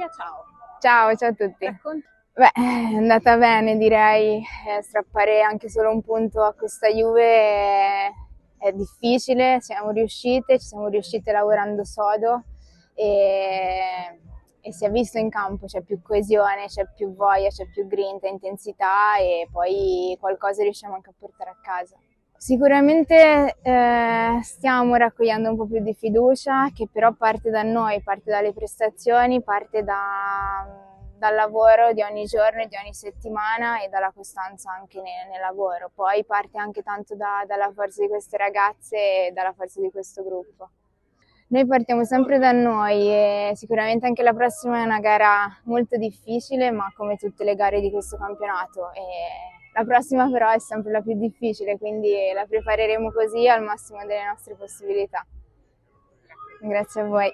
Giulia, ciao. Ciao a tutti. Racconta. Beh, è andata bene direi, strappare anche solo un punto a questa Juve è difficile, ci siamo riuscite lavorando sodo e, e si è visto in campo, c'è più coesione, c'è più voglia, c'è più grinta, intensità e poi qualcosa riusciamo anche a portare a casa. Sicuramente stiamo raccogliendo un po' più di fiducia, che però parte da noi, parte dalle prestazioni, dal lavoro di ogni giorno e di ogni settimana e dalla costanza anche nel lavoro. Poi parte anche tanto dalla forza di queste ragazze e dalla forza di questo gruppo. Noi partiamo sempre da noi e sicuramente anche la prossima è una gara molto difficile, ma come tutte le gare di questo campionato. E la prossima però è sempre la più difficile, quindi la prepareremo così al massimo delle nostre possibilità. Grazie a voi.